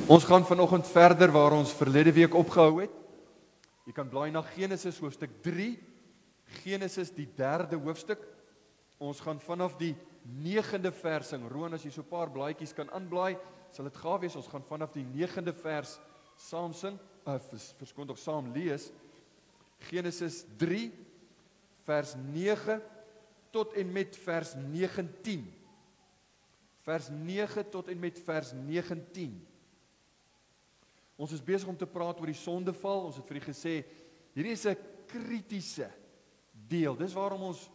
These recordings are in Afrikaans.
Ons gaan vanoggend verder waar ons verlede week opgehou het. Jy kan blaai na Genesis hoofstuk 3. Genesis die 3de hoofstuk. Ons gaan vanaf die 9de vers sing. Roan, as jy so 'n paar blaadjies kan aanblaai, sal dit gaaf wees. Ons gaan vanaf die 9de vers saam sing, verskoon tog saam lees. Genesis 3 vers 9 tot en met vers 19. Vers 9 tot en met vers 19. Ons is besig om te praat oor die sondeval. Ons het vir u gesê, hierdie is 'n kritiese deel. Dis waarom ons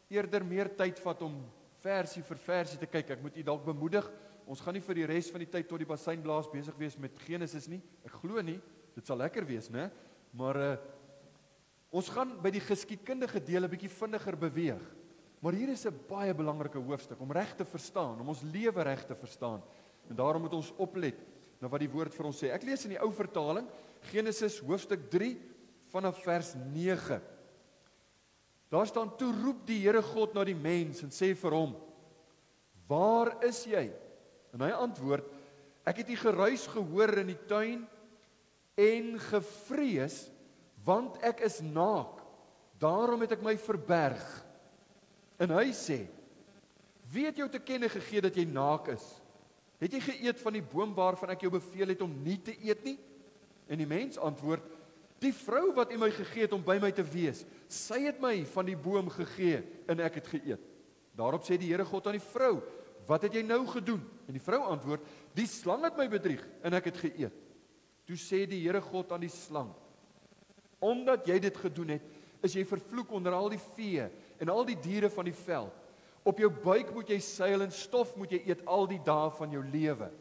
eerder meer tyd vat om versie vir versie te kyk. Ek moet u dalk bemoedig, ons gaan nie vir die res van die tyd tot die basynblaas besig wees met Genesis nie. Ek glo nie, dit sal lekker wees, né? Maar ons gaan by die geskiedkundige deel 'n bietjie vinniger beweeg. Maar hier is 'n baie belangrike hoofstuk om reg te verstaan, om ons lewe reg te verstaan. En daarom moet ons oplet na wat die woord vir ons sê. Ek lees in die ou vertaling, Genesis hoofstuk 3 vanaf vers 9. Daar staan: toe roep die Here God na die mens en sê vir hom: waar is jy? En hy antwoord: ek het die geruis gehoor in die tuin en gevrees, want ek is naak. Daarom het ek my verberg. En hy sê: wie het jou te kenne gegee dat jy naak is? Het jy geëet van die boom waarvan ek jou beveel het om nie te eet nie? En die mens antwoord: die vrou wat u my gegee het om by my te wees, sy het my van die boom gegee en ek het geëet. Daarop sê die Here God aan die vrou: wat het jy nou gedoen? En die vrou antwoord: die slang het my bedrieg en ek het geëet. Toe sê die Here God aan die slang: omdat jy dit gedoen het, is jy vervloek onder al die vee en al die diere van die veld. Op jou buik moet jy seil en stof moet jy eet al die dae van jou lewe.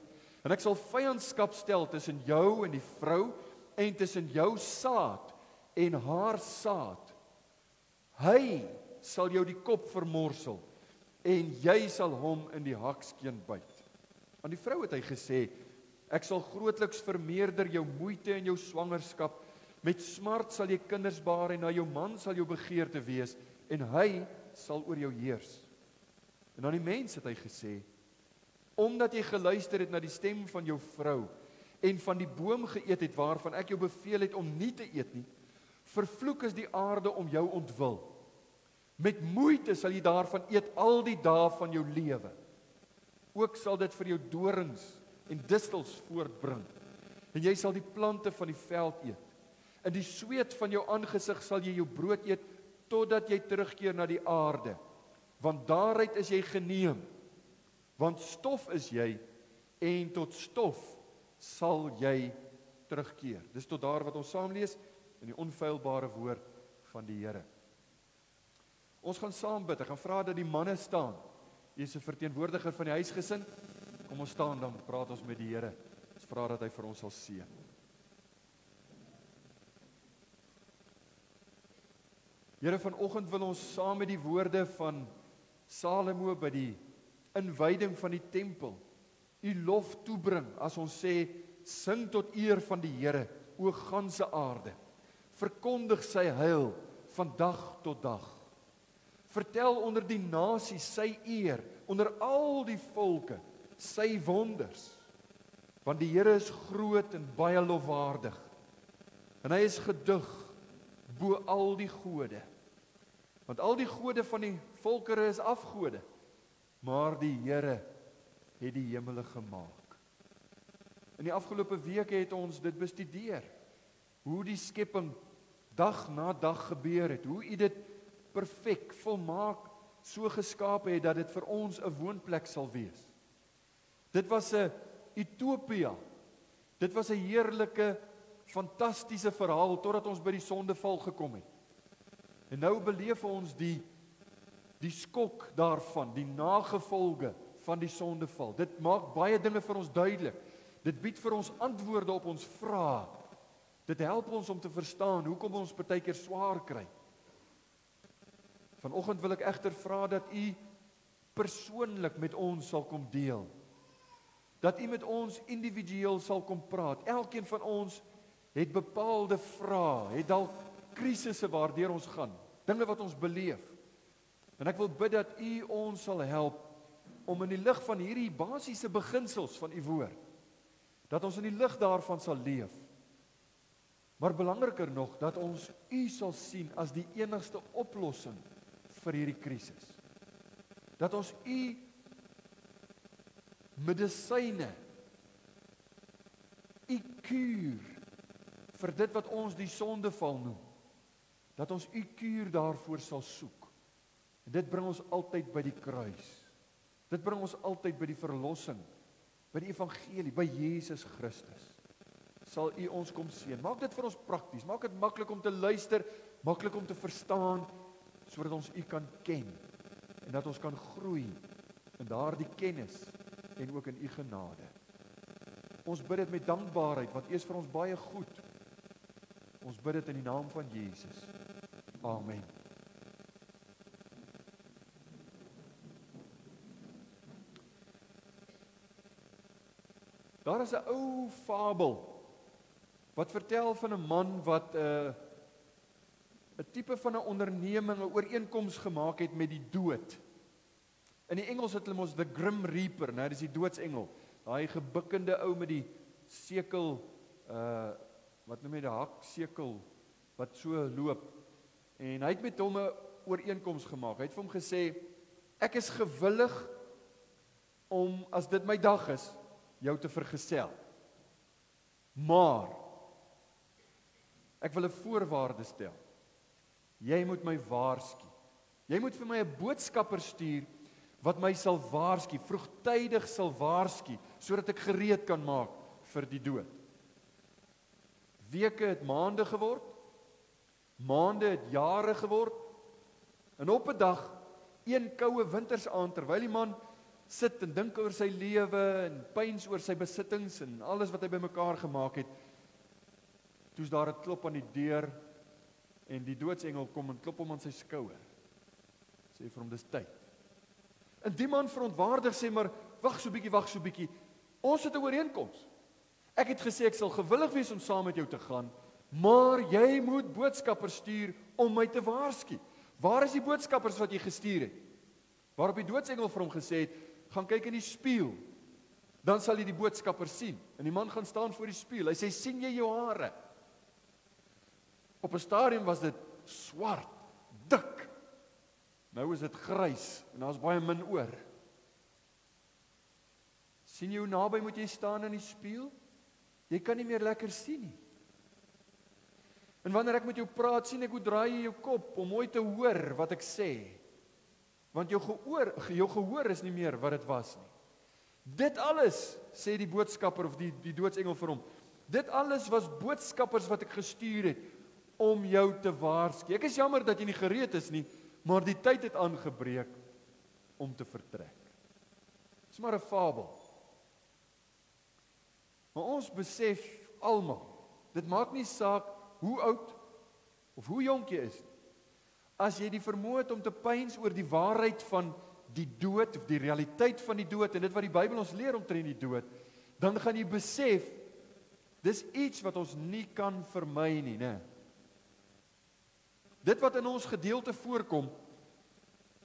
En ek sal vyandskap stel tussen jou en die vrou en tussen jou saad en haar saad. Hy sal jou die kop vermorsel en jy sal hom in die hakskeen byt. Aan die vrou het hy gesê: ek sal grootliks vermeerder jou moeite en jou swangerskap. Met smart sal jy kinders baar en na jou man sal jou begeerte wees en hy sal oor jou heers. En aan die mens het hy gesê: omdat jy geluister het na die stem van jou vrou en van die boom geëet het waarvan ek jou beveel het om nie te eet nie, vervloek is die aarde om jou ontwil. Met moeite sal jy daarvan eet al die dae van jou lewe. Ook sal dit vir jou dorings en distels voortbring. En jy sal die plante van die veld eet. In die sweet van jou aangesig sal jy jou brood eet totdat jy terugkeer na die aarde. Want daaruit is jy geneem. Want stof is jy en tot stof sal jy terugkeer. Dis tot daar wat ons saam lees in die onfeilbare woord van die Here. Ons gaan saam bid. Ek gaan vra dat die manne staan. Jy is 'n verteenwoordiger van die huisgesin. Kom ons staan, dan praat ons met die Here. Ons vra dat hy vir ons sal seën. Here, vanoggend wil ons saam met die woorde van Salomo by die inwyding van die tempel u lof toebring as ons sê: sing tot eer van die Here, o ganse aarde. Verkondig sy heil van dag tot dag. Vertel onder die nasies sy eer, onder al die volke sy wonders. Want die Here is groot en baie lofwaardig. En hy is gedig bo al die gode. Want al die gode van die volkere is afgode, maar die Here het die hemele gemaak. In die afgelope weke het ons dit bestudeer, hoe die skepping dag na dag gebeur het, hoe u dit perfek, volmaak so geskape het dat dit vir ons 'n woonplek sal wees. Dit was 'n utopia. Dit was 'n heerlike, fantastiese verhaal totdat ons by die sondeval gekom het. En nou beleef ons die skok daarvan, die nagevolge van die sondeval. Dit maak baie dinge vir ons duidelik. Dit bied vir ons antwoorde op ons vrae. Dit help ons om te verstaan hoekom ons partykeer swaar kry. Vanoggend wil ek egter vra dat u persoonlik met ons sal kom deel. Dat u met ons individueel sal kom praat. Elkeen van ons het bepaalde vrae, het dalk krisisse waardeur ons gaan, dinge wat ons beleef. En ek wil bid dat u ons sal help om in die lig van hierdie basiese beginsels van u woord Dat ons in die lig daarvan sal leef. Maar belangriker nog, dat ons U sal sien as die enigste oplossing vir hierdie krisis. Dat ons U medisyne, U kuur vir dit wat ons die sondeval noem, dat ons U kuur daarvoor sal soek. En dit bring ons altyd by die kruis. Dit bring ons altyd by die verlossing, by die evangelie, by Jesus Christus. Sal U ons kom seën. Maak dit vir ons prakties, maak dit maklik om te luister, maklik om te verstaan, sodat ons U kan ken, en dat ons kan groei in daardie kennis, en ook in U genade. Ons bid dit met dankbaarheid, want U is vir ons baie goed. Ons bid dit in die naam van Jesus. Amen. Daar is 'n ou fabel wat vertel van 'n man wat 'n tipe van 'n onderneming, 'n ooreenkoms gemaak het met die dood. In die Engels het hulle mos the Grim Reaper, nou dis die doodsengel. Daai gebukkende ou met die sekel, wat noem jy die haksekel, wat so loop. En hy het met hom 'n ooreenkoms gemaak. Hy het vir hom gesê, ek is gewillig om, as dit my dag is, jou te vergesel. Maar, ek wil 'n voorwaarde stel. Jy moet my waarsku. Jy moet vir my 'n boodskapper stuur, wat my sal waarsku, vroegtydig sal waarsku, sodat ek gereed kan maak vir die dood. Weke het maande geword, maande het jare geword, en op 'n dag, een koue wintersaand, terwyl die man sit en dink oor sy lewe, en pyns oor sy besittings, en alles wat hy bymekaar gemaak het, toe's daar 'n klop aan die deur, en die doodsengel kom en klop hom aan sy skouer, sê vir hom, dis tyd. En die man verontwaardig sê, maar wag so bietjie, ons het 'n ooreenkoms. Ek het gesê ek sal gewillig wees om saam met jou te gaan, maar jy moet boodskappers stuur om my te waarsku. Waar is die boodskappers wat jy gestuur het? Waarop die doodsengel vir hom gesê het, gaan kyk in die spieël, dan sal jy die boodskappers sien. En die man gaan staan voor die spieël, hy sê, sien jy jou hare? Op 'n stadium was dit swart, dik. Nou is dit grys, en daar's baie min oor. Sien jy hoe naby moet jy staan in die spieël? Jy kan nie meer lekker sien nie. En wanneer ek met jou praat, sien ek hoe draai jy jou kop, om mooi te hoor wat ek sê. Want jou gehoor is nie meer wat dit was nie. Dit alles, sê die boodskapper, of die doodsengel vir hom, dit alles was boodskappers wat ek gestuur het, om jou te waarsku. Ek is jammer dat jy nie gereed is nie, maar die tyd het aangebreek om te vertrek. Dis maar 'n fabel. Maar ons besef almal, dit maak nie saak hoe oud of hoe jonk jy is. As jy die vermoë het om te pyns oor die waarheid van die dood, of die realiteit van die dood, en dit wat die Bybel ons leer omtrent die dood, dan gaan jy besef, dis iets wat ons nie kan vermy nie, né? Dit wat in ons gedeelte voorkom,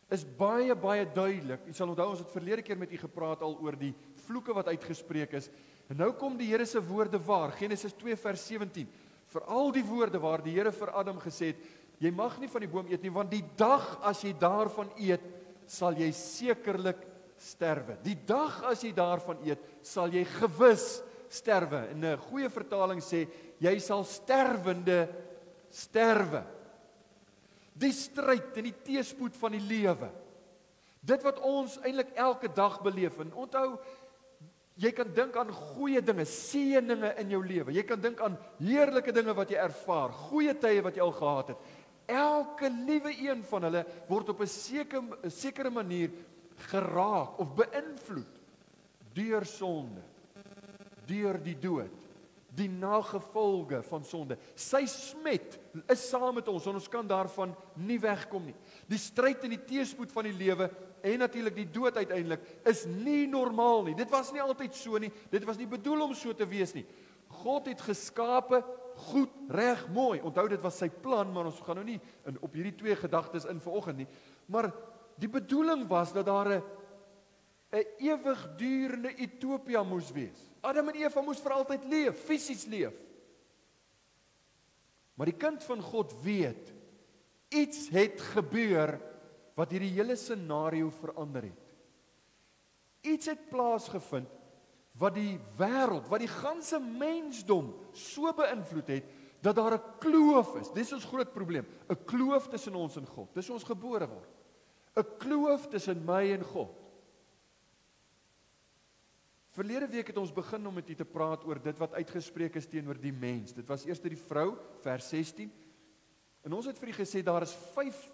is baie, baie duidelik. U sal onthou, ons het verlede keer met u gepraat al oor die vloeke wat uitgespreek is, en nou kom die Here se woorde waar, Genesis 2 vers 17, vir al die woorde waar die Here vir Adam gesê het, jy mag nie van die boom eet nie, want die dag as jy daarvan eet, sal jy sekerlik sterwe. Die dag as jy daarvan eet, sal jy gewis sterwe. En 'n goeie vertaling sê, jy sal sterwende sterwe. Die stryd en die teëspoed van die lewe. Dit wat ons eintlik elke dag beleef. En onthou, jy kan dink aan goeie dinge, seëninge in jou lewe. Jy kan dink aan heerlike dinge wat jy ervaar, goeie tye wat jy al gehad het. Elke liewe een van hulle word op 'n sekere manier geraak of beïnvloed deur sonde, deur die dood, die nagevolge van sonde. Sy smet is saam met ons en ons kan daarvan nie wegkom nie. Die stryd en die teëspoed van die lewe en natuurlik die dood uiteindelik is nie normaal nie. Dit was nie altyd so nie. Dit was nie bedoel om so te wees nie. God het geskape goed, reg, mooi. Onthou, dit was sy plan, maar ons gaan nou nie op hierdie twee gedagtes in vanoggend nie. Maar die bedoeling was dat daar 'n ewigdurende utopia moes wees. Adam en Eva moes vir altyd leef, fisies leef. Maar die kind van God weet, iets het gebeur wat hierdie hele scenario verander het. Iets het plaasgevind wat die wêreld, wat die ganse mensdom so beïnvloed het, dat daar 'n kloof is. Dis ons groot probleem, 'n kloof tussen ons en God. Dis ons gebore word. 'n kloof tussen my en God. Verlede week het ons begin om met u te praat oor dit wat uitgespreek is teenoor die mens. Dit was eers die vrou, vers 16. En ons het vir u gesê, daar is 5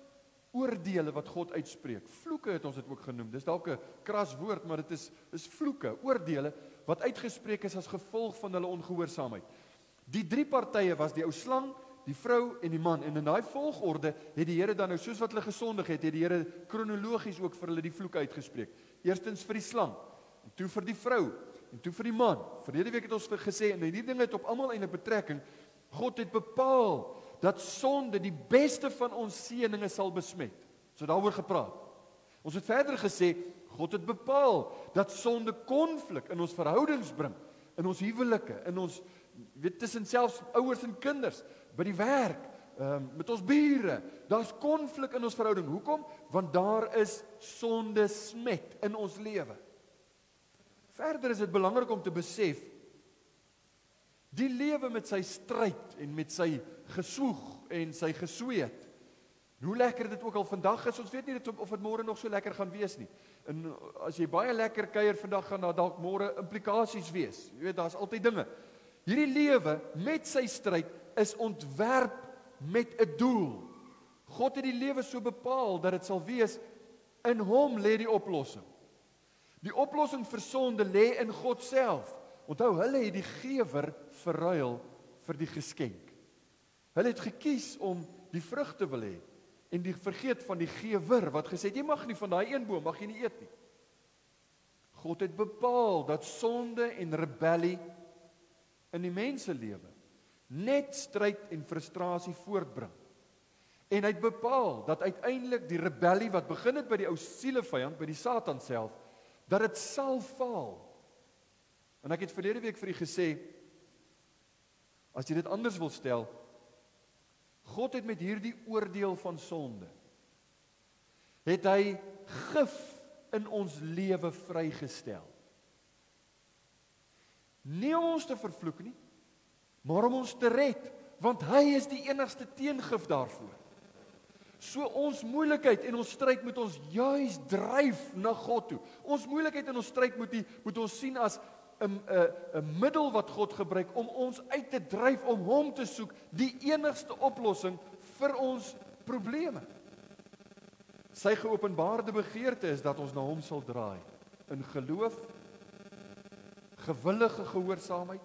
oordele wat God uitspreek. Vloeke het ons dit ook genoem. Dis dalk 'n kras woord, maar dit is vloeke, oordele, wat uitgespreek is as gevolg van hulle ongehoorsaamheid. Die 3 partye was die ou slang, die vrou en die man. En in daai volgorde het die Here dan nou, soos wat hulle gesondig het die Here kronologies ook vir hulle die vloeke uitgespreek. Eerstens vir die slang, en toe vir die vrou, en toe vir die man. Verlede week het ons gesê, en hierdie dinge het op almal eintlik betrekking, God het bepaal dat sonde die beste van ons seëninge sal besmet. So daaroor gepraat. Ons het verder gesê, God het bepaal dat sonde konflik in ons verhoudings bring, in ons huwelike, in ons, weet, tussen selfs ouers en kinders, by die werk, met ons bure. Daar's konflik in ons verhouding. Hoekom? Want daar is sonde smet in ons lewe. Verder is dit belangrik om te besef, die lewe met sy stryd en met sy geswoeg en sy gesweet, hoe lekker dit ook al vandag is, ons weet nie of dit môre nog so lekker gaan wees nie. En as jy baie lekker kuier vandag, gaan daar dalk môre implikasies wees. Jy weet, daar's altyd dinge. Hierdie lewe met sy stryd is ontwerp met 'n doel. God het die lewe so bepaal dat dit sal wees, in hom lê die oplossing. Die oplossing vir sonde lê in God self. Onthou, hulle het die gewer verruil vir die geskenk. Hulle het gekies om die vrug te wil hê en die vergeet van die gewer wat gesê het, jy mag nie van daai een boom, mag jy nie eet nie. God het bepaal dat sonde en rebellie in die menselewe net stryd en frustrasie voortbring. En hy het bepaal dat uiteindelik die rebellie wat begin het by die ou sielevyand, by die Satan self, dat dit sal faal. En ek het verlede week vir u gesê, as jy dit anders wil stel, God het met hierdie oordeel van sonde, het hy gif in ons lewe vrygestel. Nie om ons te vervloek nie, maar om ons te red, want hy is die enigste teengif daarvoor. So ons moeilikheid en ons stryd moet ons juis dryf na God toe. Ons moeilikheid en ons stryd moet ons sien as 'n middel wat God gebruik om ons uit te dryf, om hom te soek, die enigste oplossing vir ons probleme. Sy geopenbaarde begeerte is dat ons na hom sal draai, in geloof, gewillige gehoorsaamheid,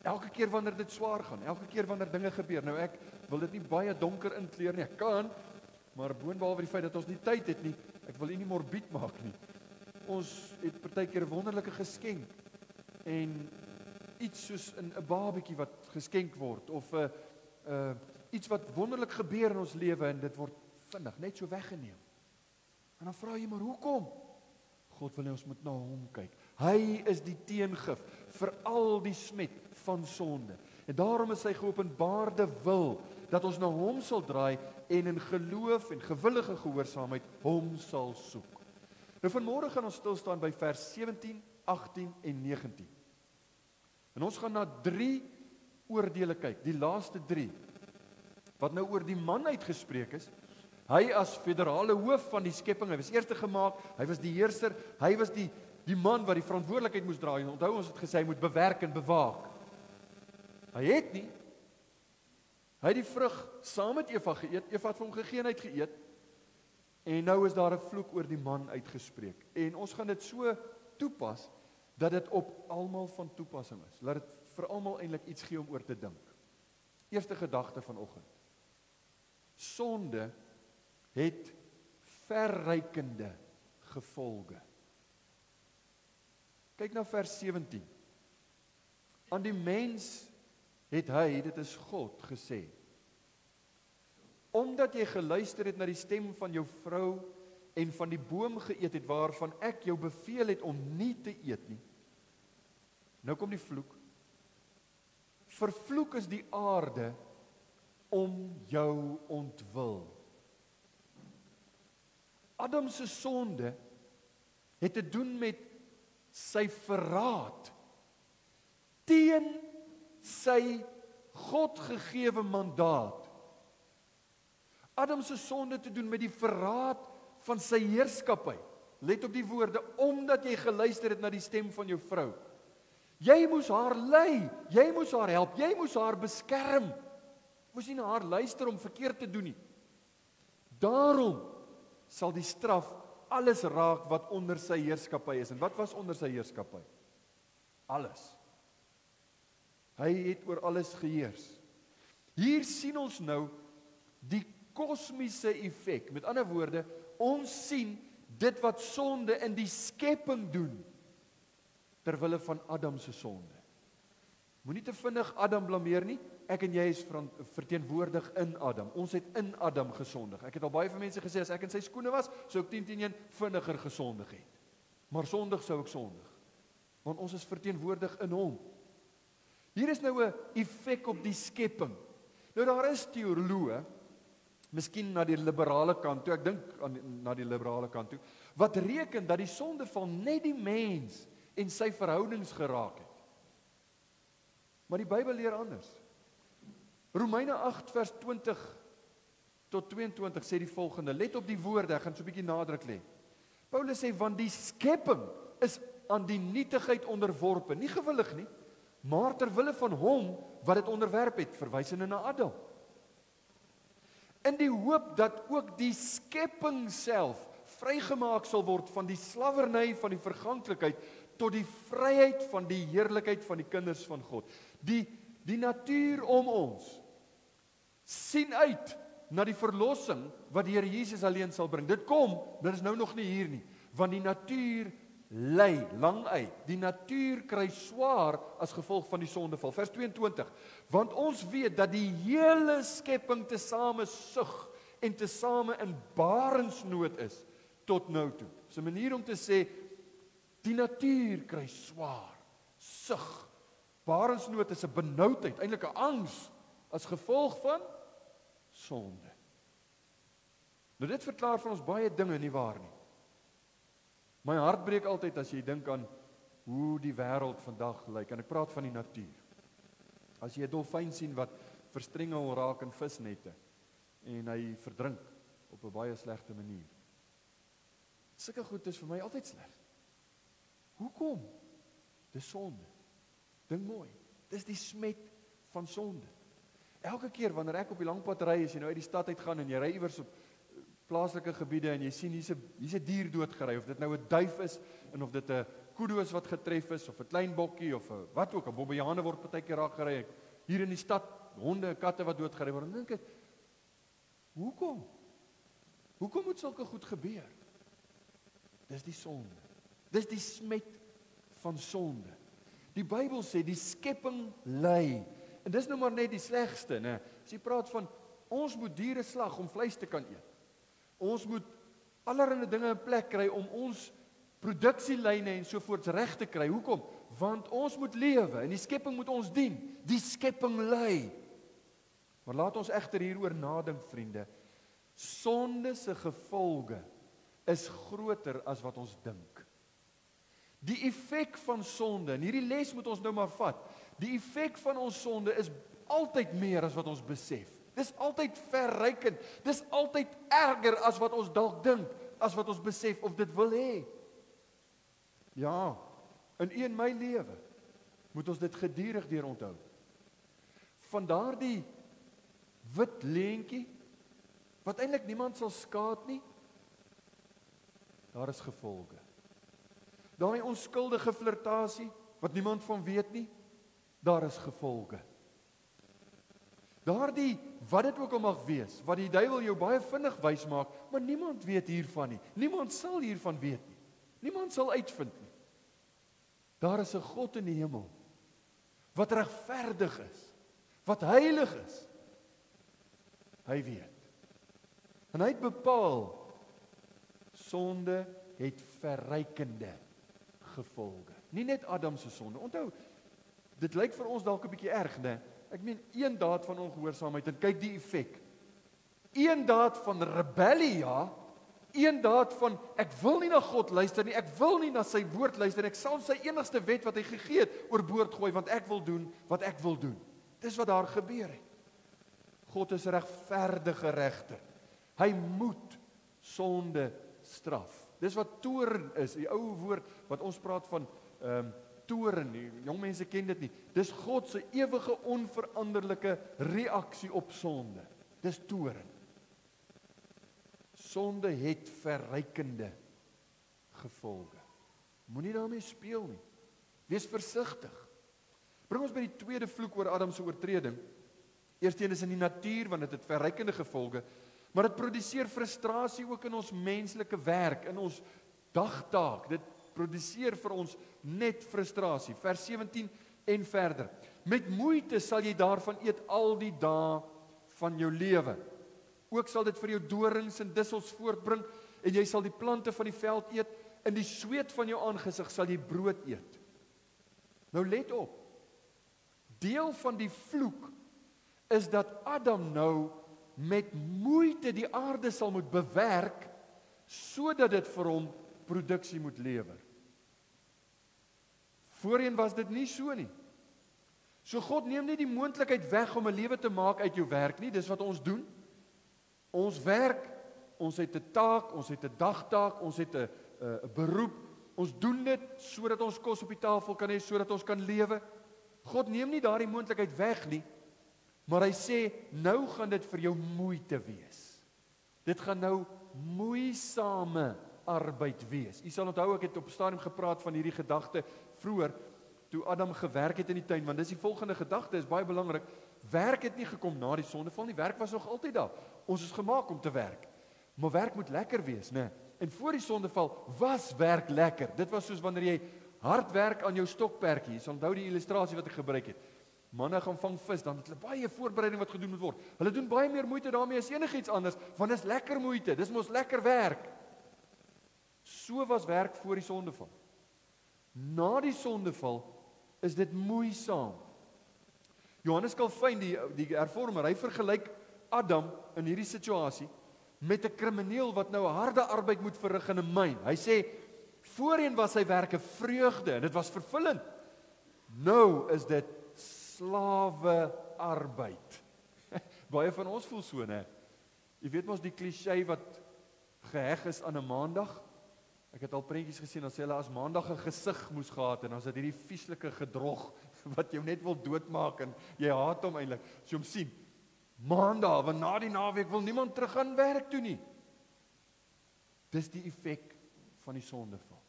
elke keer wanneer dit swaar gaan, elke keer wanneer dinge gebeur. Nou ek wil dit nie baie donker inkleer nie, ek kan, maar boonbehalwe die feit dat ons nie tyd het nie, ek wil nie morbied maak nie. Ons het partykeer 'n wonderlike geskenk en iets soos 'n babatjie wat geskenk word of iets wat wonderlik gebeur in ons lewe en dit word vinnig net so weggeneem. En dan vra jy maar hoekom? God wil hê ons moet na hom kyk. Hy is die teengif vir al die smet van sonde. En daarom is sy geopenbaarde wil dat ons na hom sal draai en in geloof en gewillige gehoorsaamheid hom sal soek. Nou vanmôre gaan ons stil staan by vers 17, 18 en 19. En ons gaan na 3 oordele kyk, die laaste 3, wat nou oor die man uitgespreek is. Hy as federale hoof van die skepping, hy was eerste gemaak, hy was die heerser, hy was die man wat die verantwoordelikheid moes dra. En onthou, ons het gesê, hy moet bewerk en bewaak. Hy het nie. Hy het die vrug saam met Eva geëet, Eva het vir hom gegee en hy het geëet. En nou is daar 'n vloek oor die man uitgespreek. En ons gaan dit so toepas, dat dit op almal van toepassing is. Laat dit vir almal eintlik iets gee om oor te dink. Eerste gedagte vanoggend. Sonde het verrykende gevolge. Kyk na vers 17. Aan die mens het hy, dit is God, gesê: omdat jy geluister het na die stem van jou vrou en van die boom geëet het waarvan ek jou beveel het om nie te eet nie. Nou kom die vloek. Vervloek is die aarde om jou ontwil. Adam se sonde het te doen met sy verraad teen sy God gegewe mandaat. Adam se sonde te doen met die verraad van sy heerskappy. Let op die woorde, omdat jy geluister het na die stem van jou vrou. Jy moes haar lei, jy moes haar help, jy moes haar beskerm. Moes nie na haar luister om verkeerd te doen nie. Daarom sal die straf alles raak wat onder sy heerskappy is. En wat was onder sy heerskappy? Alles. Hy het oor alles geheers. Hier sien ons nou die kosmiese effek. Met ander woorde, ons sien dit wat sonde in die skepping doen, ter wille van Adam se sonde. Moenie te vinnig Adam blameer nie. Ek en jy is verteenwoordig in Adam. Ons het in Adam gesondig. Ek het al baie vir mense gesê, as ek in sy skoene was, sou ek 10-10-1 vinniger gesondig het. Maar sondig sou ek sondig. Want ons is verteenwoordig in hom. Hier is nou 'n effek op die skepping. Nou daar is teoloë, miskien na die liberale kant toe, ek dink na die liberale kant toe, wat reken dat die sondeval net die mens en sy verhoudings geraak het. Maar die Bybel leer anders. Romeine 8 vers 20 tot 22 sê die volgende, let op die woorde, ek gaan so 'n bietjie nadruk lê. Paulus sê, want die skepping is aan die nietigheid onderworpe, nie gewillig nie, maar ter wille van hom wat dit onderwerp het, verwysende na Adam. In die hoop dat ook die skepping self vrygemaak sal word van die slawerny van die verganklikheid tot die vryheid van die heerlikheid van die kinders van God. Die natuur om ons sien uit na die verlossing wat die Here Jesus alleen sal bring. Dit kom, dit is nou nog nie hier nie, want die natuur ly lang uit. Die natuur kry swaar as gevolg van die sondeval. Vers 22. Want ons weet dat die hele skepping tesame sug en tesame in barensnood is tot nou toe. Dis 'n manier om te sê die natuur kry swaar, sug. Barensnood is 'n benoudheid, eintlik 'n angs as gevolg van sonde. Nou dit verklaar vir ons baie dinge, nie waar nie? My hart breek altyd as jy dink aan hoe die wêreld vandag lyk, en ek praat van die natuur. As jy 'n dolfyn sien wat verstrengel raak in visnette en hy verdrink op 'n baie slegte manier. Sulke goed is vir my altyd sleg. Hoekom? Dis sonde. Dink mooi. Dis die smet van sonde. Elke keer wanneer ek op die langpad ry, as jy nou uit die stad uit gaan en jy ry iewers op plaaslike gebiede en jy sien hier's 'n dier doodgery, of dit nou 'n duif is en of dit 'n kudu wat getref is of 'n klein bokkie of wat ook, 'n bobbejane word partykeer raak gery. Hier in die stad honde en katte wat doodgery word. Dan dink ek, hoekom? Hoekom moet sulke goed gebeur? Dis die sonde. Dis die smet van sonde. Die Bybel sê die skepping ly. En dis nou maar net die slegste, né? As jy praat van ons moet diere slag om vleis te kan eet. Ons moet allerlei dinge in plek kry om ons produksielyne en sovoorts reg te kry. Hoekom? Want ons moet lewe en die skepping moet ons dien. Die skepping ly. Maar laat ons egter hieroor nadink, vriende. Sonde se gevolge is groter as wat ons dink. Die effek van sonde, en hierdie les moet ons nou maar vat. Die effek van ons sonde is altyd meer as wat ons besef. Dis altyd verrykend. Dis altyd erger as wat ons dalk dink, as wat ons besef of dit wil hê. Ja, in my lewe moet ons dit gedurig deur onthou. Van daardie wit leentjie wat eintlik niemand sal skaad nie, daar is gevolge. Daai onskuldige flirtasie wat niemand van weet nie, daar is gevolge. Daardie, wat dit ook al mag wees, wat die duiwel jou baie vinnig wys maak, maar niemand weet hiervan nie. Niemand sal hiervan weet nie. Niemand sal uitvind nie. Daar is 'n God in die hemel, wat regverdig is, wat heilig is. Hy weet. En hy het bepaal, sonde het verrykende gevolge. Nie net Adam se sonde. Onthou, dit lyk vir ons dalk 'n bietjie erg, né? Ek meen, een daad van ongehoorsaamheid, en kyk die effek. Een daad van rebellie, ja. Een daad van, ek wil nie na God luister nie, ek wil nie na sy woord luister, ek sal sy enigste wet wat hy gegee het, oorboord gooi, want ek wil doen wat ek wil doen. Dis wat daar gebeur het. God is regverdige regter. Hy moet sonde straf. Dis wat toorn is, die ou woord wat ons praat van toorn, jong mense ken dit nie. Dis God se ewige onveranderlike reaksie op sonde. Dis toorn. Sonde het verrykende gevolge. Moenie daarmee speel nie. Wees versigtig. Bring ons by die tweede vloek oor Adam se oortreding. Eerstens is in die natuur, want dit het verrykende gevolge, maar dit produseer frustrasie ook in ons menslike werk, in ons dagtaak. Dit produseer vir ons net frustrasie. Vers 17 en verder. Met moeite sal jy daarvan eet al die dae van jou lewe. Ook sal dit vir jou dorings en dussels voortbring, en jy sal die plante van die veld eet, in die sweet van jou aangesig sal jy brood eet. Nou let op, deel van die vloek is dat Adam nou met moeite die aarde sal moet bewerk, sodat dit vir hom produksie moet lewer. Voorheen was dit nie so nie. So God neem nie die moontlikheid weg om 'n lewe te maak uit jou werk nie, dis wat ons doen. Ons werk, ons het 'n taak, ons het 'n dagtaak, ons het 'n beroep, ons doen dit sodat ons kos op die tafel kan hê, sodat ons kan lewe. God neem nie daardie moontlikheid weg nie, maar hy sê, nou gaan dit vir jou moeite wees. Dit gaan nou moeisame arbeid wees. U sal onthou, ek het op stadium gepraat van hierdie gedagte vroeër, toe Adam gewerk het in die tuin, want dis die volgende gedagte, is baie belangrik. Werk het nie gekom na die sondeval nie, werk was nog altyd daar. Ons is gemaak om te werk, maar werk moet lekker wees, né? En voor die sondeval was werk lekker. Dit was soos wanneer jy hard werk aan jou stokperdjie. Jy sal onthou die illustrasie wat ek gebruik het. Manne gaan vang vis, dan het hulle baie voorbereiding wat gedoen moet word. Hulle doen baie meer moeite daarmee as enigiets anders, want dis lekker moeite, dis mos lekker werk. So was werk voor die sondeval. Na die sondeval is dit moeisaam. Johannes Calvin, die hervormer, hy vergelyk Adam in hierdie situasie met 'n krimineel wat nou 'n harde arbeid moet verrig in 'n myn. Hy sê, voorheen was sy werk 'n vreugde en dit was vervullend. Nou is dit slawe arbeid. Baie van ons voel so, né? Jy weet mos die kliseë wat geheg is aan 'n maandag. Ek het al prentjies gesien, dan sê hulle as maandag 'n gesig moes gehad en dan is dit hierdie vieslike gedrog wat jou net wil doodmaak en jy haat hom eintlik. As jy hom sien, maandag, want na die naweek wil niemand terug gaan werk toe nie. Dis die effek van die sondeval.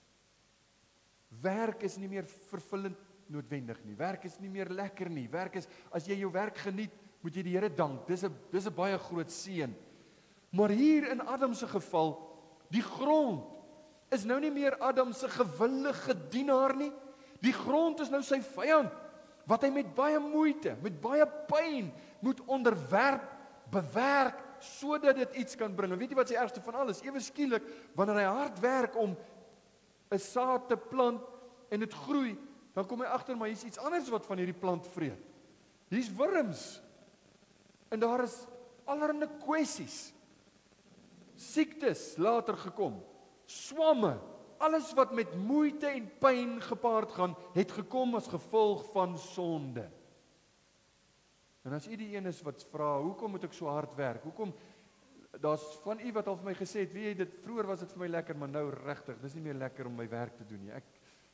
Werk is nie meer vervullend noodwendig nie. Werk is nie meer lekker nie. Werk is, as jy jou werk geniet, moet jy die Here dank. Dis 'n baie groot seën. Maar hier in Adam se geval, die grond is nou nie meer Adam se gewillige dienaar nie. Die grond is nou sy vyand, wat hy met baie moeite, met baie pyn moet onderwerp, bewerk, sodat dit iets kan bring. En weet jy wat die ergste van alles? Ewe skielik, wanneer hy hard werk om 'n saad te plant en dit groei, dan kom hy agter, maar hier's iets anders wat van hierdie plant vreet. Hier's wurms. En daar is allerlei kwessies. Siektes later gekom. Swamme. Alles wat met moeite en pyn gepaard gaan, het gekom as gevolg van sonde. En as u die een is wat vra, hoekom moet ek so hard werk? Hoekom? Daar's van u wat al vir my gesê het, weet jy, dit vroeër was dit vir my lekker, maar nou regtig, dis nie meer lekker om my werk te doen nie.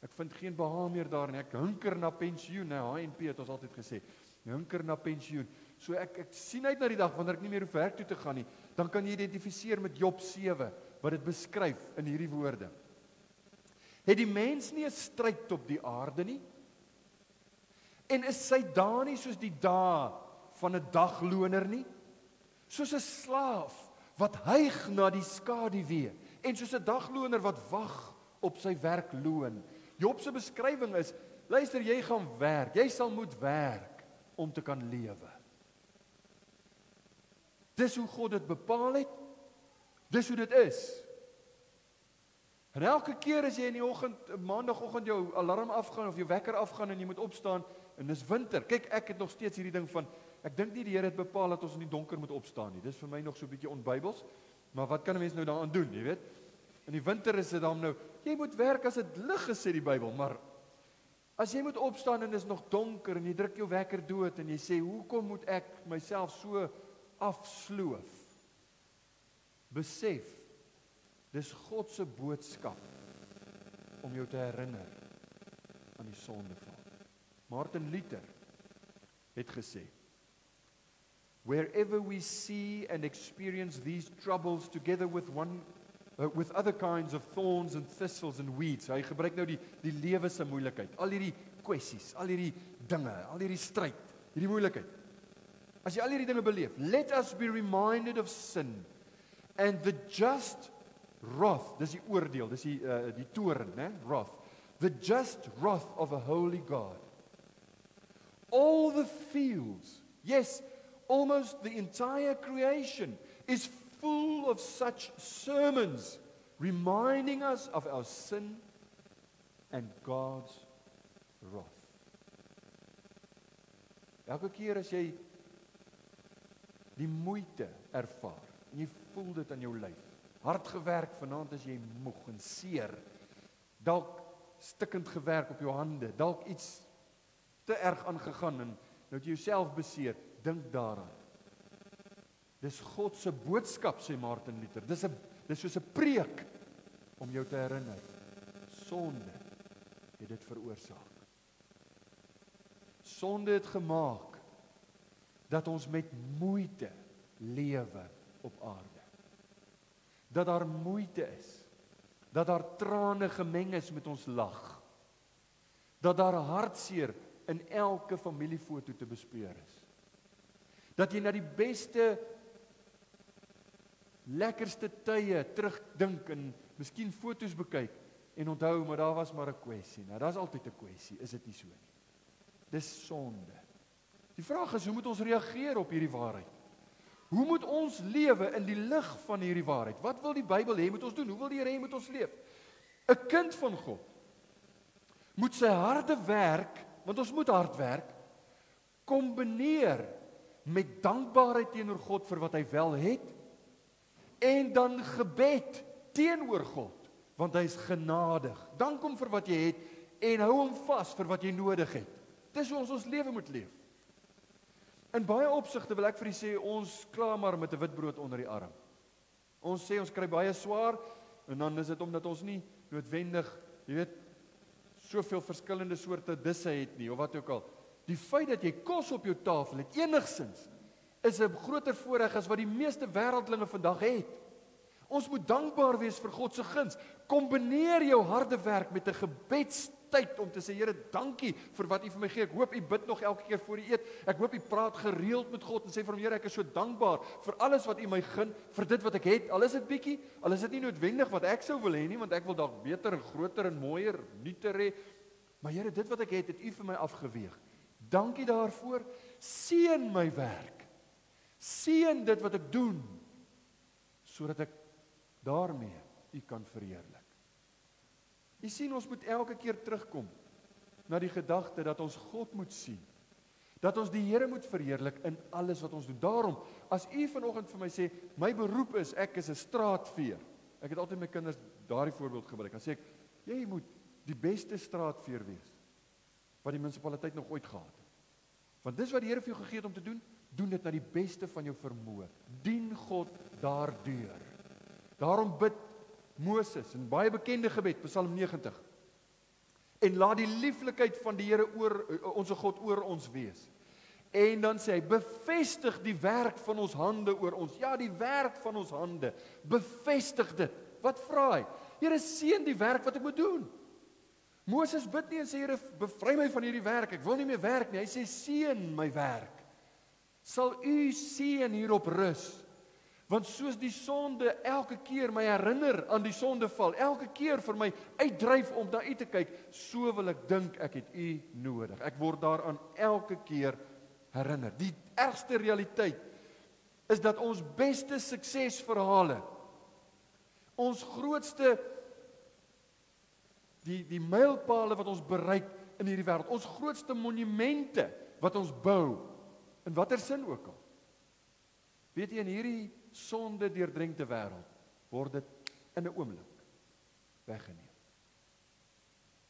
Ek vind geen behaag meer daarin. Ek hunker na pensioen, nou HNP het ons altyd gesê. Hunker na pensioen. So ek sien uit na die dag wanneer ek nie meer hoef werk toe te gaan nie. Dan kan jy identifiseer met Job 7 wat dit beskryf in hierdie woorde. Het die mens nie 'n stryd op die aarde nie? En is sy dae nie soos die dae van 'n dagloner nie? Soos 'n slaaf wat hyg na die skaduwee en soos 'n dagloner wat wag op sy werkloon. Job se beskrywing is, luister, jy gaan werk, jy sal moet werk om te kan lewe. Dis hoe God dit bepaal het. Dis hoe dit is. En elke keer as jy in die oggend, maandagoggend jou alarm afgaan of jou wekker afgaan en jy moet opstaan en dis winter. Kyk, ek het nog steeds hierdie ding van ek dink nie die Here het bepaal dat ons in die donker moet opstaan nie. Dis vir my nog so 'n bietjie onbybels. Maar wat kan 'n mens nou daaraan doen, jy weet? In die winter is dit dan nou, jy moet werk as dit lig is, sê die Bybel, maar as jy moet opstaan en dit is nog donker en jy druk jou wekker dood en jy sê, hoekom moet ek myself so afsloof? Besef, dis God se boodskap om jou te herinner aan die sondeval. Martin Luther het gesê, wherever we see and experience these troubles together with other kinds of thorns and thistles and weeds. Hy gebruik nou die lewe se moeilikheid, al hierdie kwessies, al hierdie dinge, al hierdie stryd, hierdie moeilikheid. As jy al hierdie dinge beleef, let us be reminded of sin and the just wrath, dis die oordeel, dis die toorn, né? Wrath. The just wrath of a holy God. All the fields, yes, almost the entire creation is full of such sermons reminding us of our sin and God's wrath. Elke keer as jy die moeite ervaar en jy voel dit aan jou lyf, hard gewerk vanaand as jy moeg en seer, dalk stikkend gewerk op jou hande, dalk iets te erg aangegaan en nou het jy jouself beseer, dink daaraan. Dis God se boodskap, sê Martin Luther. Dis soos 'n preek om jou te herinner. Sonde het dit veroorsaak. Sonde het gemaak dat ons met moeite lewe op aarde. Dat daar moeite is. Dat daar trane gemeng is met ons lag. Dat daar hartseer in elke familiefoto te bespeur is. Dat jy na die beste, lekkerste tye terugdink en miskien foto's bekyk en onthou, maar daar was maar 'n kwessie. Nou, daar's altyd 'n kwessie, is dit nie so nie? Dis sonde. Die vraag is, hoe moet ons reageer op hierdie waarheid? Hoe moet ons lewe in die lig van hierdie waarheid? Wat wil die Bybel hê moet ons doen? Hoe wil die Here hê moet ons leef? 'n Kind van God moet sy harde werk, want ons moet hard werk, kombineer met dankbaarheid teenoor God vir wat hy wel het, en dan gebed teenoor God, want hy is genadig. Dank hom vir wat jy het, en hou hom vas vir wat jy nodig het. Dis hoe ons lewe moet leef. In baie opsigte wil ek vir u sê, ons klaar maar met 'n witbrood onder die arm. Ons sê ons kry baie swaar, en dan is dit omdat ons nie noodwendig, jy weet, soveel verskillende soorte disse het nie, of wat ook al. Die feit dat jy kos op jou tafel het, enigstens, is 'n groter voorreg as wat die meeste wêreldlinge vandag het. Ons moet dankbaar wees vir God se guns. Kombineer jou harde werk met 'n gebedstyd om te sê, Here, dankie vir wat U vir my gee. Ek hoop U bid nog elke keer voor U eet. Ek hoop U praat gereeld met God en sê vir hom, Here, ek is so dankbaar vir alles wat U my gun, vir dit wat ek het. Al is dit bietjie, al is dit nie noodwendig wat ek sou wil hê nie, want ek wil dalk beter en groter en mooier, nuuter hê. Maar Here, dit wat ek het U vir my afgeweeg. Dankie daarvoor. Seën my werk. Seën dit wat ek doen, sodat ek daarmee U kan verheerlik. U sien, ons moet elke keer terugkom na die gedagte dat ons God moet sien, dat ons die Here moet verheerlik in alles wat ons doen. Daarom, as u vanoggend vir my sê, my beroep is, ek is 'n straatveer. Ek het altyd my kinders daardie voorbeeld gebruik. Dan sê ek, jy moet die beste straatveer wees wat die munisipaliteit nog ooit gehad het. Want dis wat die Here vir jou gegee het om te doen, doen dit na die beste van jou vermoë. Dien God daardeur. Daarom bid Moses, 'n baie bekende gebed, Psalm 90. En laat die lieflikheid van die Here onse God oor ons wees. En dan sê hy, bevestig die werk van ons hande oor ons. Ja, die werk van ons hande. Bevestig dit. Wat vra hy? Here, seën die werk wat ek moet doen. Moses bid nie en sê, Here, bevry my van hierdie werk. Ek wil nie meer werk nie. Hy sê, seën my werk. Sal u seën hierop rus. Want soos die sonde elke keer my herinner aan die sondeval, elke keer vir my uitdryf om na u te kyk, so wil ek dink ek het u nodig. Ek word daaraan elke keer herinner. Die ergste realiteit is dat ons beste suksesverhale, ons grootste die mylpale wat ons bereik in hierdie wêreld, ons grootste monumente wat ons bou, in watter sin ook al. Weet jy, in hierdie sonde deurdrenkte wêreld, word dit in 'n oomblik weggeneem.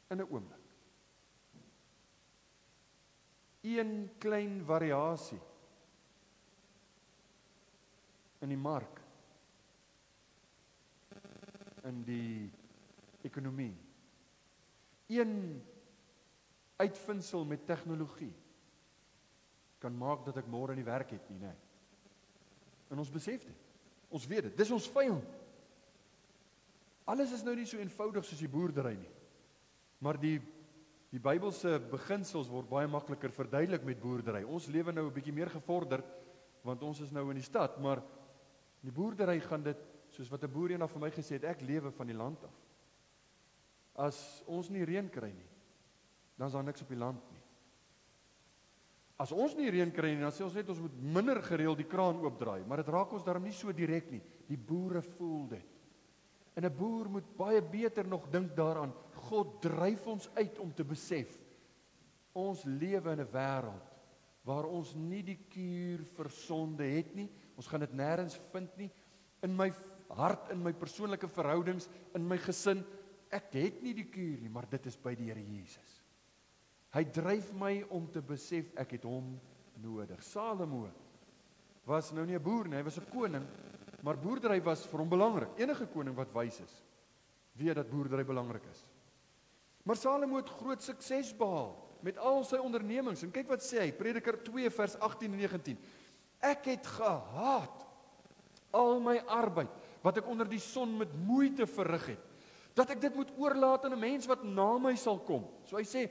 In 'n oomblik. Een klein variasie in die mark, in die ekonomie, een uitvindsel met tegnologie, kan maak dat ek môre nie werk het nie, nee. En ons besef dit, ons weet dit, dis ons vyand. Alles is nou nie so eenvoudig soos die boerdery nie, maar die Bybelse beginsels word baie makliker verduidelik met boerdery. Ons lewe nou 'n bietjie meer gevorderd, want ons is nou in die stad, maar in die boerdery gaan dit, soos wat 'n boer eendag vir my gesê het, ek lewe van die land af. As ons nie reën kry nie, dan is daar niks op die land nie. As ons nie reën kry nie, dan sê ons net ons moet minder gereeld die kraan oopdraai, maar dit raak ons daarom nie so direk nie. Die boere voel dit. En 'n boer moet baie beter nog dink daaraan, God dryf ons uit om te besef, ons lewe in 'n wêreld waar ons nie die kuur vir sonde het nie, ons gaan dit nêrens vind nie, in my hart, in my persoonlike verhoudings, in my gesin, ek het nie die kuur nie, maar dit is by die Here Jesus. Hy dryf my om te besef, ek het hom nodig. Salomo was nou nie 'n boer nie, hy was 'n koning, maar boerdery was vir hom belangrik. Enige koning wat wys is, weet dat boerdery belangrik is. Maar Salomo het groot sukses behaal met al sy ondernemings. En kyk wat sê hy, Prediker 2 vers 18 en 19. Ek het gehaat al my arbeid wat ek onder die son met moeite verrig het, dat ek dit moet oorlaat aan 'n mens wat na my sal kom. So hy sê,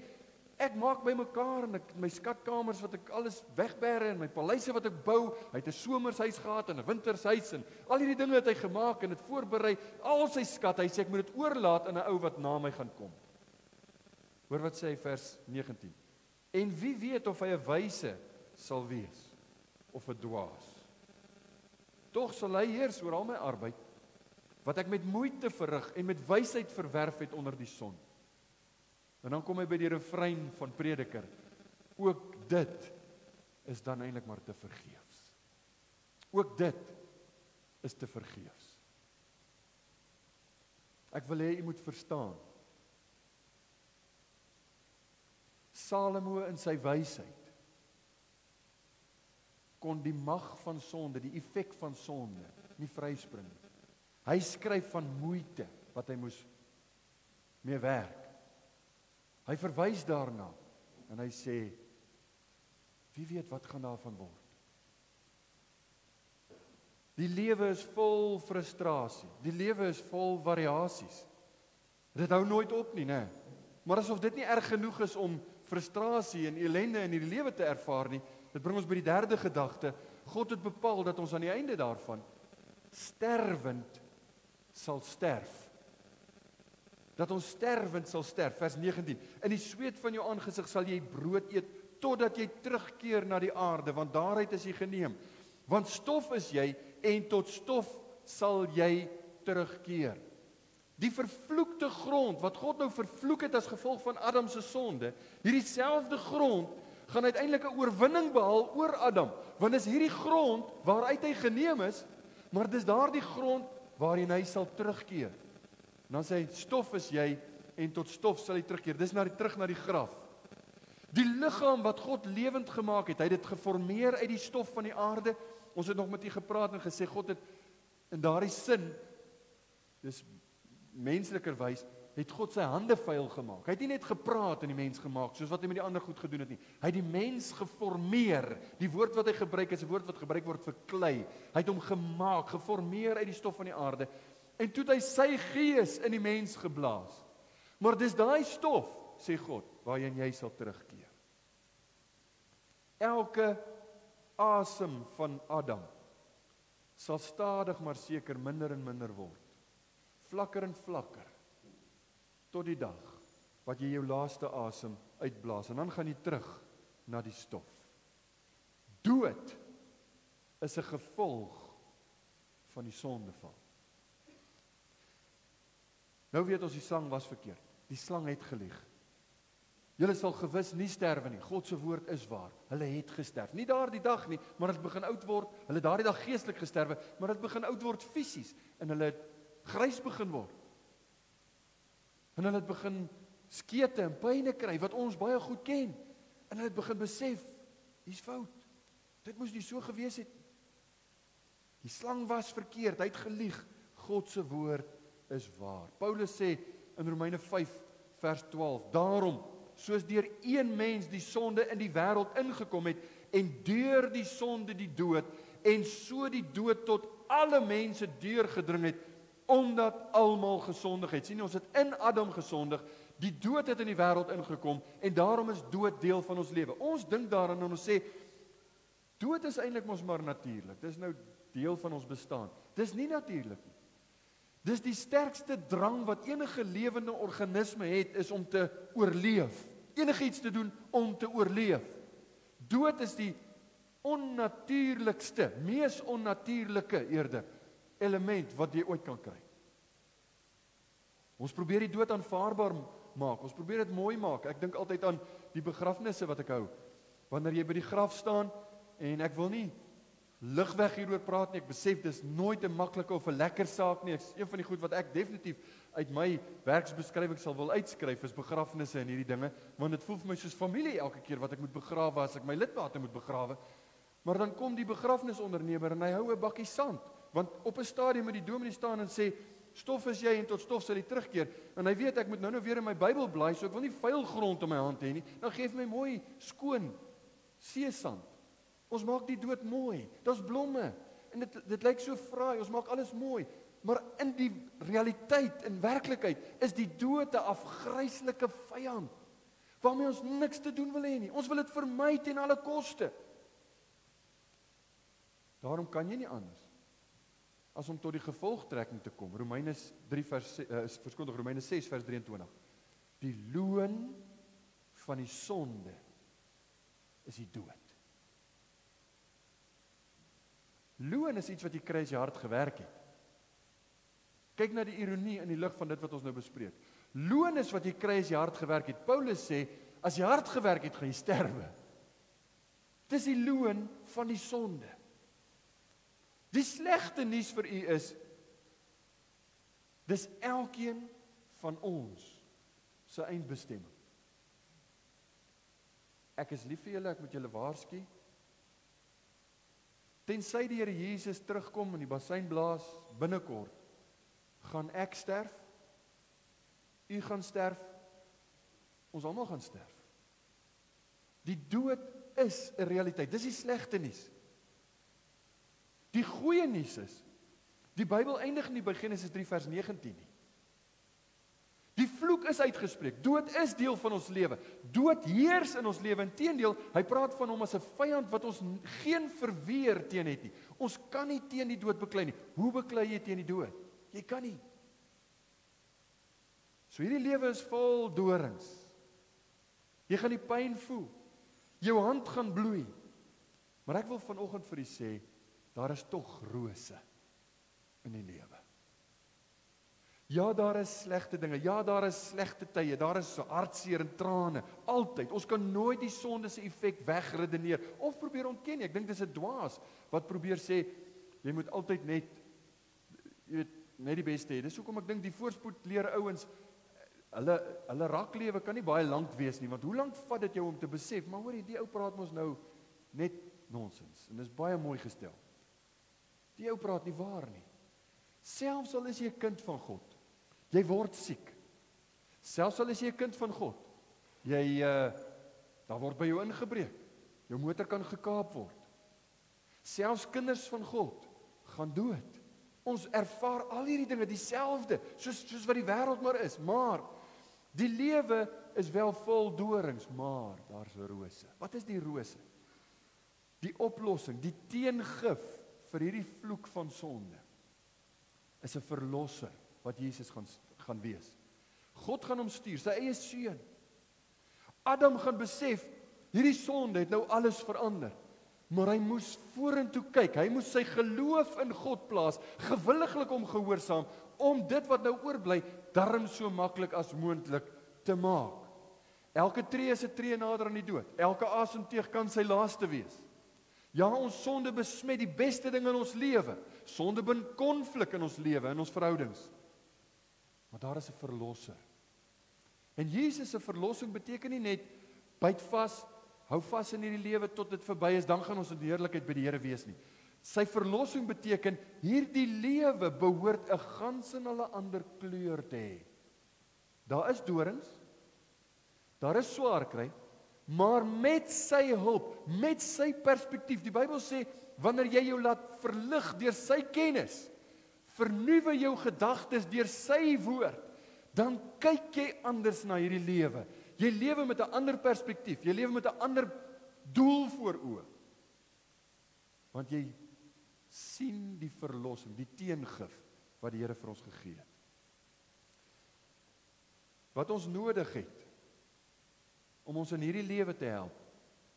ek maak bymekaar en my skatkamers wat ek alles wegbêre en my paleise wat ek bou, hy het 'n somershuis gehad en 'n wintershuis en al hierdie dinge het hy gemaak en dit voorberei, al sy skat, hy sê ek moet dit oorlaat aan 'n ou wat na my gaan kom. Hoor wat sê hy vers 19. En wie weet of hy 'n wyse sal wees of 'n dwaas. Tog sal hy heers oor al my arbeid wat ek met moeite verrig en met wysheid verwerf het onder die son. En dan kom hy by die refrein van Prediker. Ook dit is dan eintlik maar te vergeefs. Ook dit is te vergeefs. Ek wil hê jy moet verstaan. Salomo in sy wysheid kon die mag van sonde, die effek van sonde, nie vryspring nie. Hy skryf van moeite wat hy moes mee werk. Hy verwys daarna en hy sê, wie weet wat gaan daarvan word? Die lewe is vol frustrasie, die lewe is vol variasies. Dit hou nooit op nie, né? Maar asof dit nie erg genoeg is om frustrasie en ellende in hierdie lewe te ervaar nie, dit bring ons by die derde gedagte. God het bepaal dat ons aan die einde daarvan sterwend sal sterf. Dat ons sterwend sal sterf, vers 19. In die sweet van jou aangesig sal jy brood eet, totdat jy terugkeer na die aarde, want daaruit is jy geneem. Want stof is jy, en tot stof sal jy terugkeer. Die vervloekte grond, wat God nou vervloek het as gevolg van Adam se sonde, hierdie selfde grond, gaan uiteindelik 'n oorwinning behaal oor Adam, want dis hierdie grond waaruit hy geneem is, maar dis daardie grond waarheen hy sal terugkeer. En dan sê hy, stof is jy, en tot stof sal jy terugkeer. Dis terug na die graf. Die liggaam wat God lewend gemaak het, hy het dit geformeer uit die stof van die aarde. Ons het nog met u gepraat en gesê, God het in daardie sin, dis menslikerwys, het God sy hande vuil gemaak. Hy het nie net gepraat en die mens gemaak, soos wat hy met die ander goed gedoen het nie. Hy het die mens geformeer. Die woord wat hy gebruik is 'n woord wat gebruik word vir klei. Hy het hom gemaak, geformeer uit die stof van die aarde. En toe het hy sy gees in die mens geblaas. Maar dis daai stof, sê God, waarheen jy sal terugkeer. Elke asem van Adam sal stadig maar seker minder en minder word. Vlakker en vlakker. Tot die dag wat jy jou laaste asem uitblaas. En dan gaan jy terug na die stof. Dood is 'n gevolg van die sondeval. Nou weet ons die sang was verkeerd. Die slang het gelieg. Julle sal gewis nie sterwe nie. God se woord is waar. Hulle het gesterf. Nie daardie dag nie, maar het begin oud word. Hulle het daardie dag geestelik gesterwe, maar het begin oud word fisies en hulle het grys begin word. En hulle het begin skete en pyne kry wat ons baie goed ken. En hulle het begin besef, hier's fout. Dit moes nie so gewees het. Die slang was verkeerd, hy het gelieg. God se woord is waar. Paulus sê in Romeine 5 vers 12, daarom, soos deur een mens die sonde in die wêreld ingekom het, en deur die sonde die dood, en so die dood tot alle mense deurgedring het, omdat almal gesondig het. Sien, ons het in Adam gesondig, die dood het in die wêreld ingekom, en daarom is dood deel van ons lewe. Ons dink daaraan en ons sê, dood is eintlik mos maar natuurlik, dis nou deel van ons bestaan. Dis nie natuurlik nie. Dis die sterkste drang wat enige lewende organisme het, is om te oorleef. Enigiets te doen om te oorleef. Dood is die onnatuurlikste, mees onnatuurlike eerder, element wat jy ooit kan kry. Ons probeer die dood aanvaarbaar maak, ons probeer dit mooi maak. Ek dink altyd aan die begrafnisse wat ek hou. Wanneer jy by die graf staan, en ek wil nie ligweg hieroor praat nie, ek besef dis nooit 'n maklike of 'n lekker saak nie. Een van die goed wat ek definitief uit my werksbeskrywing sal wil uitskryf, is begrafnisse en hierdie dinge, want dit voel vir my soos familie elke keer wat ek moet begrawe, as ek my lidmate moet begrawe. Maar dan kom die begrafnisondernemer en hy hou 'n bakkie sand, want op 'n stadium moet die dominee staan en sê, stof is jy en tot stof sal jy terugkeer, en hy weet ek moet nou weer in my Bybel blaai, so ek wil nie vuil grond in my hand hê nie, dan gee my mooi, skoon seesand. Ons maak die dood mooi, daar's blomme, en dit lyk so fraai, ons maak alles mooi, maar in die realiteit, in werklikheid, is die dood 'n afgryslike vyand, waarmee ons niks te doen wil hê nie, ons wil dit vermy ten alle koste. Daarom kan jy nie anders as om tot die gevolgtrekking te kom. Romeine 6 vers 23. Die loon van die sonde is die dood. Loon is iets wat jy kry as jy hard gewerk het. Kyk na die ironie in die lig van dit wat ons nou bespreek. Loon is wat jy kry as jy hard gewerk het. Paulus sê, as jy hard gewerk het, gaan jy sterwe. Dis die loon van die sonde. Die slegte nuus vir u is, dis elkeen van ons se eindbestemming. Ek is lief vir julle, ek moet julle waarsku. Tensy die Here Jesus terugkom en die bassein blaas binnekort, gaan ek sterf, u gaan sterf, ons almal gaan sterf. Die dood is 'n realiteit, dis die slegte nuus. Die goeie nuus is, die Bybel eindig nie by Genesis 3 vers 19 nie. Die vloek is uitgespreek, dood is deel van ons lewe, dood heers in ons lewe, inteendeel, hy praat van hom as 'n vyand wat ons geen verweer teen het nie. Ons kan nie teen die dood beklei nie. Hoe beklei jy teen die dood? Jy kan nie. So hierdie lewe is vol dorings. Jy gaan die pyn voel, jou hand gaan bloei, maar ek wil vanoggend vir u sê, daar is tog rose in die lewe. Ja, daar is slegte dinge, ja, daar is slegte tye, daar is hartseer en trane, altyd. Ons kan nooit die sonde se effek wegredeneer, of probeer ontken nie. Ek dink dis 'n dwaas, wat probeer sê, jy moet altyd net die beste hê. Dis hoekom ek dink die voorspoed leer ouens, hulle raklewe kan nie baie lank wees nie, want hoe lank vat dit jou om te besef, maar hoor jy, die ou praat mos nou net nonsens, en dis baie mooi gestel. Die ou praat nie waar nie. Selfs al is jy 'n kind van God, jy word siek. Selfs al is jy 'n kind van God, daar word by jou ingebreek. Jou motor kan gekaap word. Selfs kinders van God gaan dood. Ons ervaar al hierdie dinge dieselfde, soos wat die wêreld maar is. Maar die lewe is wel vol dorings, maar daar's rose. Wat is die rose? Die oplossing, die teengif vir hierdie vloek van sonde is 'n verlosser wat Jesus gaan wees. God gaan hom stuur, sy eie seun. Adam gaan besef, hierdie sonde het nou alles verander. Maar hy moes vorentoe kyk, hy moes sy geloof in God plaas, gewilliglik om gehoorsaam, om dit wat nou oorbly, darm so maklik as moontlik te maak. Elke tree is 'n tree nader aan die dood. Elke asemteug kan sy laaste wees. Ja, ons sonde besmet die beste ding in ons lewe. Sonde bind konflik in ons lewe, in ons verhoudings. Maar daar is 'n verlosser. En Jesus se verlossing beteken nie net byt vas, hou vas in hierdie lewe tot dit verby is, dan gaan ons in die heerlikheid by die Here wees nie. Sy verlossing beteken hierdie lewe behoort 'n gans en 'n ander kleur te hê. Daar is dorings, daar is swaar kry, maar met sy hulp, met sy perspektief. Die Bybel sê, wanneer jy jou laat verlig deur sy kennis, vernuwe jou gedagtes deur sy woord, dan kyk jy anders na hierdie lewe. Jy lewe met 'n ander perspektief, jy lewe met 'n ander doel voor oë. Want jy sien die verlossing, die teengif wat die Here vir ons gegee het. Wat ons nodig het om ons in hierdie lewe te help,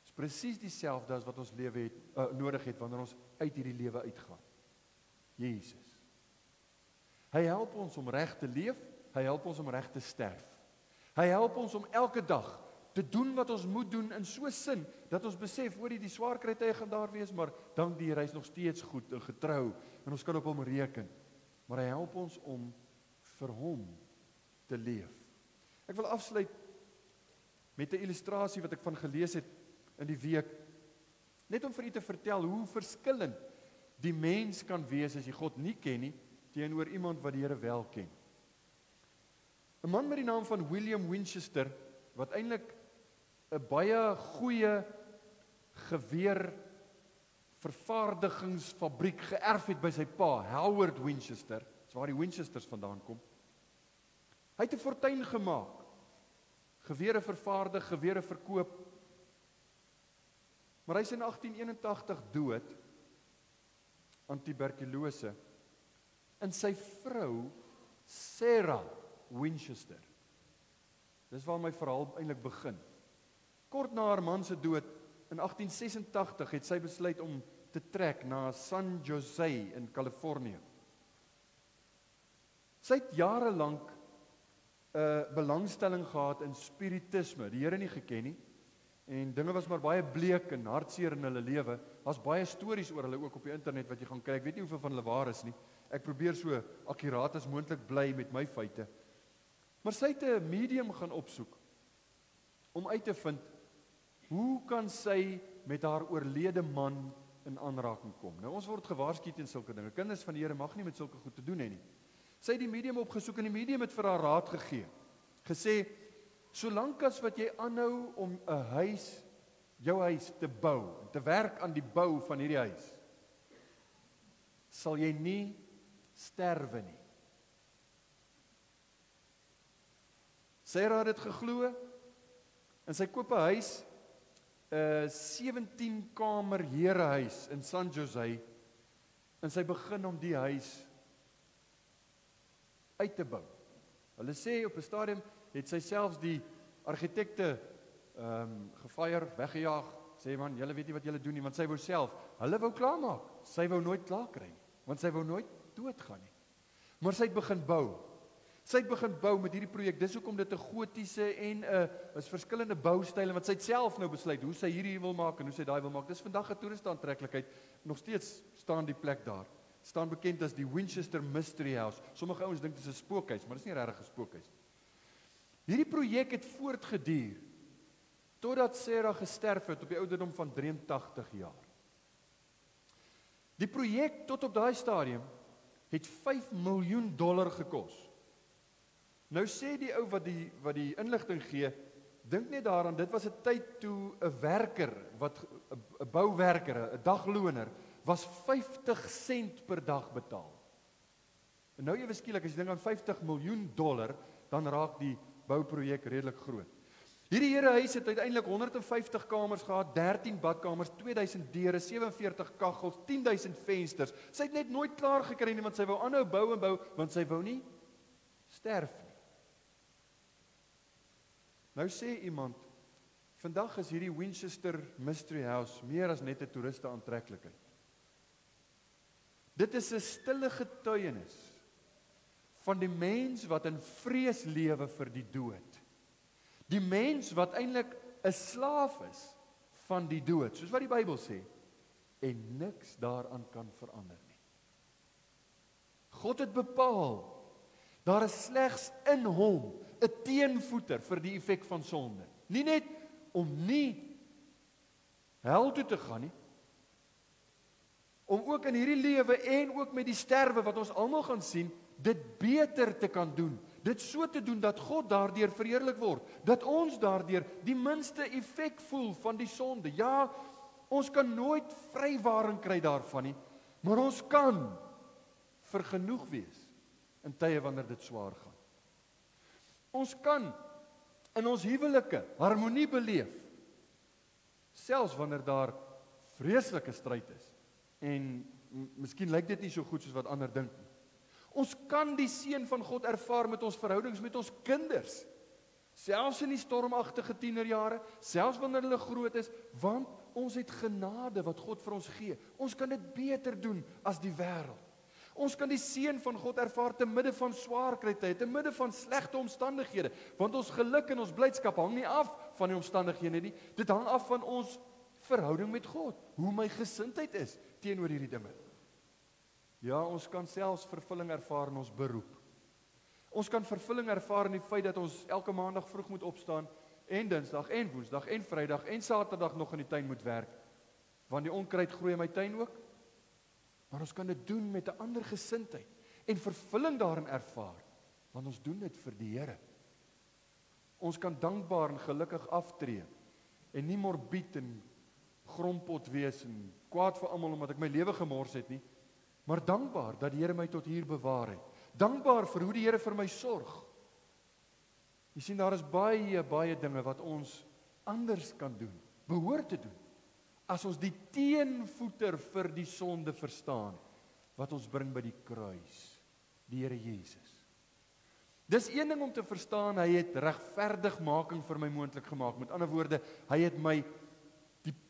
is presies dieselfde as wat ons lewe het, nodig het wanneer ons uit hierdie lewe uitgaan. Jesus. Hy help ons om reg te leef, hy help ons om reg te sterf. Hy help ons om elke dag te doen wat ons moet doen in so 'n sin, dat ons besef, hoor jy, die swaar kry tye gaan daar wees, maar dank die Here, hy is nog steeds goed en getrou, en ons kan op hom reken. Maar hy help ons om vir hom te leef. Ek wil afsluit met 'n illustrasie wat ek van gelees het in die week, net om vir u te vertel hoe verskillend die mens kan wees as jy God nie ken nie, teenoor iemand wat die Here wel ken. 'n Man met die naam van William Winchester, wat eintlik 'n baie goeie geweervervaardigingsfabriek geërf het by sy pa, Howard Winchester, dis waar die Winchesters vandaan kom. Hy het 'n fortuin gemaak, gewere vervaardig, gewere verkoop, maar hy is in 1881 dood aan tuberkulose, en sy vrou, Sarah Winchester, dis waar my verhaal eintlik begin. Kort na haar man se dood, in 1886, het sy besluit om te trek na San Jose in Kalifornië. Sy het jare lank 'n belangstelling gehad in spiritisme, die Here nie geken nie, en dinge was maar baie bleek en hartseer in hulle lewe. Daar's baie stories oor hulle ook op die internet wat jy gaan kyk. Ek weet nie hoeveel van hulle waar is nie. Ek probeer so akkuraat as moontlik bly met my feite. Maar sy het 'n medium gaan opsoek om uit te vind, hoe kan sy met haar oorlede man in aanraking kom? Nou, ons word gewaarsku teen sulke dinge. Kinders van die Here mag nie met sulke goed te doen hê nie. Sy het die medium opgesoek en die medium het vir haar raad gegee. Gesê, solank as wat jy aanhou om 'n huis, jou huis te bou, en te werk aan die bou van hierdie huis, sal jy nie sterwe nie. Sarah het dit geglo, en sy koop 'n huis, 'n 17-kamer herehuis in San Jose, en sy begin om die huis uit te bou. Hulle sê op 'n stadium het sy selfs die argitekte gefire, weggejaag, sê man, julle weet nie wat julle doen nie, want sy wou self, hulle wou klaarmaak, sy wou nooit klaar kry nie, want sy wou nooit doodgaan nie. Maar sy het begin bou. Sy het begin bou met hierdie projek, dis hoekom dit 'n gotiese en is verskillende boustyle, want sy het self nou besluit hoe sy hierdie wil maak en hoe sy daai wil maak. Dis vandag 'n toeriste aantreklikheid, nog steeds staan die plek daar. Staan bekend as die Winchester Mystery House. Sommige ouens dink dit is 'n spookhuis, maar dit is nie regtig 'n spookhuis. Hierdie projek het voortgeduur totdat Sarah gesterf het op die ouderdom van 83 jaar. Die projek tot op daai stadium het $5 miljoen gekos. Nou sê die ou wat die inligting gee, dink net daaraan, dit was 'n tyd toe 'n werker, 'n bouwerker, 'n dagloner, was 50 sent per dag betaal. En nou ewe skielik, as jy dink aan $50 miljoen, dan raak die bouprojek redelik groot. Hierdie herehuis het uiteindelik 150 kamers gehad, 13 badkamers, 2000 deure, 47 kaggels, 10,000 vensters. Sy het net nooit klaar gekry nie, want sy wou aanhou bou en bou, want sy wou nie sterf nie. Nou sê iemand, vandag is hierdie Winchester Mystery House meer as net 'n toeriste aantreklikheid. Dit is 'n stille getuienis van die mens wat in vrees lewe vir die dood. Die mens wat eintlik 'n slaaf is van die dood, soos wat die Bybel sê, en niks daaraan kan verander nie. God het bepaal, daar is slegs in hom 'n teenvoeter vir die effek van sonde. Nie net om nie hel toe te gaan nie, om ook in hierdie lewe en ook met die sterwe wat ons almal gaan sien, dit beter te kan doen. Dit so te doen dat God daardeur verheerlik word, dat ons daardeur die minste effek voel van die sonde. Ja, ons kan nooit vrywaring kry daarvan nie, maar ons kan vergenoeg wees in tye wanneer dit swaar gaan. Ons kan in ons huwelike harmonie beleef, selfs wanneer daar vreeslike stryd is. En miskien lyk dit nie so goed soos wat ander dink nie. Ons kan die seën van God ervaar met ons verhoudings met ons kinders. Selfs in die stormagtige tienerjare, selfs wanneer hulle groot is, want ons het genade wat God vir ons gee. Ons kan dit beter doen as die wêreld. Ons kan die seën van God ervaar te midde van swaar kry tye, te midde van slegte omstandighede, want ons geluk en ons blydskap hang nie af van die omstandighede nie. Dit hang af van ons verhouding met God, hoe my gesindheid is teenoor hierdie dinge. Ja, ons kan selfs vervulling ervaar in ons beroep. Ons kan vervulling ervaar in die feit dat ons elke maandag vroeg moet opstaan, en Dinsdag, en Woensdag, en Vrydag, en Saterdag nog in die tuin moet werk, want die onkruid groei in my tuin ook. Maar ons kan dit doen met 'n ander gesindheid, en vervulling daarin ervaar, want ons doen dit vir die Here. Ons kan dankbaar en gelukkig aftree, en nie morbied en grompot wees, en kwaad vir almal omdat ek my lewe gemors het nie, maar dankbaar dat die Here my tot hier bewaar het. Dankbaar vir hoe die Here vir my sorg. Jy sien, daar is baie dinge wat ons anders kan doen, behoort te doen, as ons die teenvoeter vir die sonde verstaan, wat ons bring by die kruis, die Here Jesus. Dis een ding om te verstaan, hy het regverdigmaking vir my moontlik gemaak. Met ander woorde, hy het my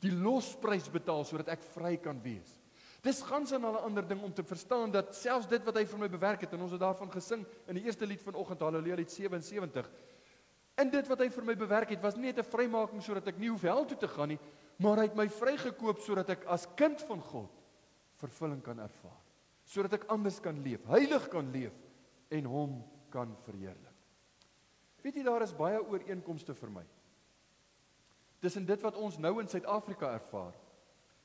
die losprys betaal, sodat ek vry kan wees. Dis gans aan 'n ander ding om te verstaan, dat selfs dit wat hy vir my bewerk het, en ons het daarvan gesing, in die eerste lied vanoggend, Halleluja, lied 77, en dit wat hy vir my bewerk het, was nie net 'n vrymaking, sodat ek nie hoef hel toe te gaan nie, maar hy het my vrygekoop, sodat ek as kind van God, vervulling kan ervaar, sodat ek anders kan leef, heilig kan leef, en hom kan verheerlik. Weet jy, daar is baie ooreenkomste vir my, tussen dit wat ons nou in Suid-Afrika ervaar,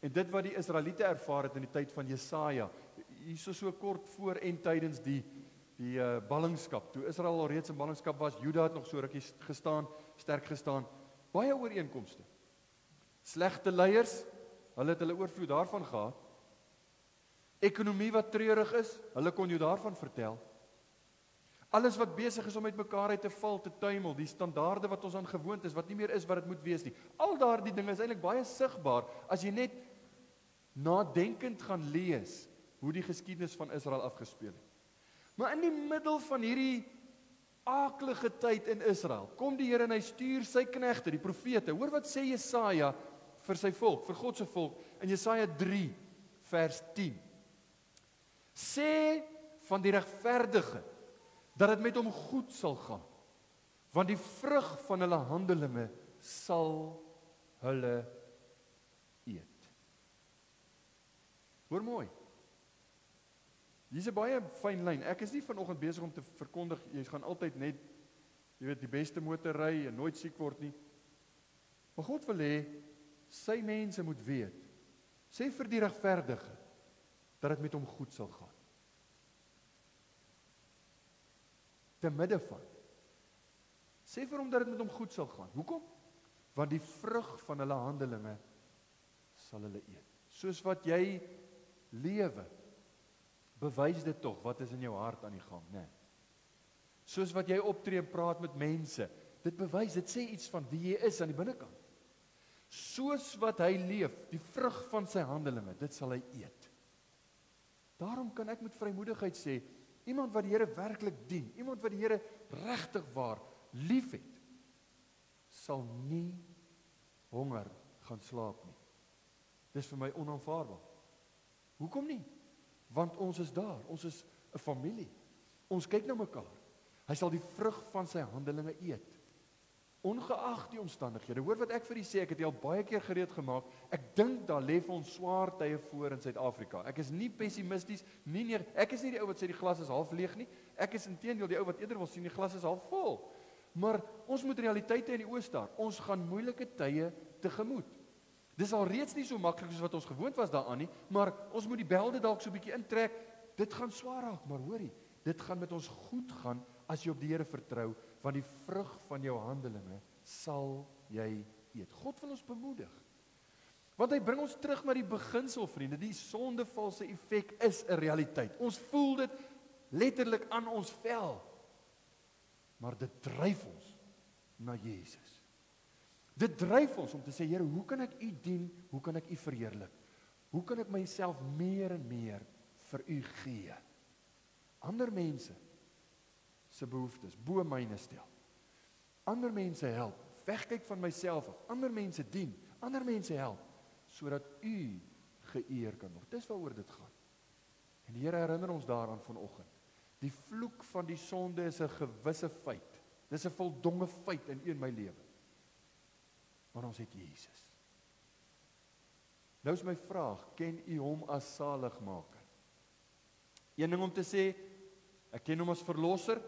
en dit wat die Israeliete ervaar het in die tyd van Jesaja, hierso so kort voor en tydens die ballingskap, toe Israel al reeds in ballingskap was, Juda het nog so rukkie sterk gestaan, baie ooreenkomste. Slegte leiers, hulle het hulle oorvloed daarvan gehad. Ekonomie wat treurig is, hulle kon jou daarvan vertel. Alles wat besig is om uit mekaar uit te val, te tuimel, die standaarde wat ons aan gewoond is, wat nie meer is wat dit moet wees nie. Al daardie dinge is eintlik baie sigbaar, as jy net nadenkend gaan lees, hoe die geskiedenis van Israel afgespeel het. Maar in die middel van hierdie aaklige tyd in Israel, kom die Here en hy stuur sy knegte, die profete. Hoor wat sê Jesaja vir sy volk, vir God se volk, in Jesaja 3, vers 10. Sê van die regverdige, dat dit met hom goed sal gaan, want die vrug van hulle handelinge sal hulle eet. Hoor mooi. Hier is 'n baie fyn lyn. Ek is nie vanoggend besig om te verkondig, jy gaan altyd net, jy weet, die beste motor ry en nooit siek word nie. Maar God wil hê, sy mense moet weet, sê vir die regverdige, dat dit met hom goed sal gaan. Te midde van. Sê vir hom dat dit met hom goed sal gaan. Hoekom? Want die vrug van hulle handelinge sal hulle eet. Soos wat jy lewe, bewys dit tog wat is in jou hart aan die gang, né? Soos wat jy optree en praat met mense, dit bewys, dit sê iets van wie jy is aan die binnekant. Soos wat hy leef, die vrug van sy handelinge, dit sal hy eet. Daarom kan ek met vrymoedigheid sê, iemand wat die Here werklik dien, iemand wat die Here regtig waar liefhet, sal nie honger gaan slaap nie. Dis vir my onaanvaarbaar. Hoekom nie? Want ons is daar, ons is 'n familie. Ons kyk na mekaar. Hy sal die vrug van sy handelinge eet. Ongeag die omstandighede. Hoor wat ek vir u sê, ek het al baie keer gereed gemaak. Ek dink daar lê vir ons swaar tye voor in Suid-Afrika. Ek is nie pessimisties, ek is nie die ou wat sê die glas is half leeg nie. Ek is inteendeel die ou wat eerder wil sien die glas is half vol. Maar ons moet realiteite in die oë staar. Ons gaan moeilike tye tegemoet. Dis al reeds nie so maklik soos wat ons gewoond was daaraan nie, maar ons moet die belde dalk so 'n bietjie intrek. Dit gaan swaar raak, maar hoorie, dit gaan met ons goed gaan as jy op die Here vertrou, want die vrug van jou handelinge sal jy eet. God wil ons bemoedig. Want hy bring ons terug na die beginsel, vriende. Die sondeval se effek is 'n realiteit. Ons voel dit letterlik aan ons vel. Maar dit dryf ons na Jesus. Dit dryf ons om te sê, Here, hoe kan ek u dien? Hoe kan ek u verheerlik? Hoe kan ek myself meer en meer vir u gee? Ander mense se behoeftes bo myne stel. Ander mense help, wegkyk van myself af. Ander mense dien, ander mense help, sodat u geëer kan word. Dis waaroor dit gaan. En die Here herinner ons daaraan vanoggend. Die vloek van die sonde is 'n gewisse feit. Dis 'n voldonge feit in my lewe. Maar ons het Jesus. Nou is my vraag, ken u hom as saligmaker? Een ding om te sê, ek ken hom as verlosser,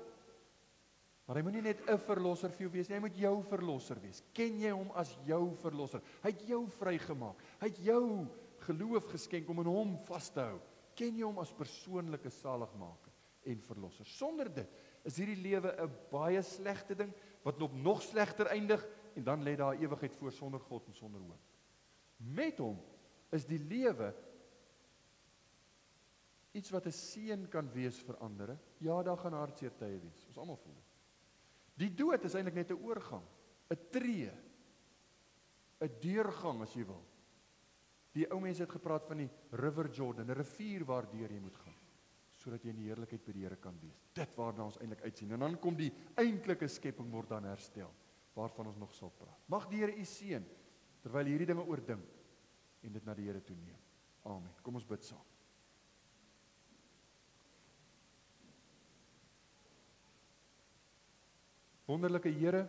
maar hy moet nie net 'n verlosser vir jou wees nie, hy moet jou verlosser wees. Ken jy hom as jou verlosser? Hy het jou vrygemaak. Hy het jou geloof geskenk om in hom vas te hou. Ken jy hom as persoonlike saligmaker en verlosser? Sonder dit is hierdie lewe 'n baie slegte ding wat op nog slegter eindig en dan lê daar ewigheid voor sonder God en sonder hoop. Met hom is die lewe iets wat 'n seën kan wees vir ander. Ja, daar gaan hartseer tye wees. Ons almal voel dit. Die dood is eintlik net 'n oorgang, 'n tree, 'n deurgang as jy wil. Die ou mense het gepraat van die River Jordan, 'n rivier waardeur jy moet gaan, sodat jy in die heerlikheid by die Here kan wees. Dit waarna ons eintlik uitsien. En dan kom die eintlike skepping word dan herstel, waarvan ons nog sal praat. Mag die Here u seën terwyl jy hierdie dinge oordink en dit na die Here toe neem. Amen. Kom ons bid saam. Wonderlike Here,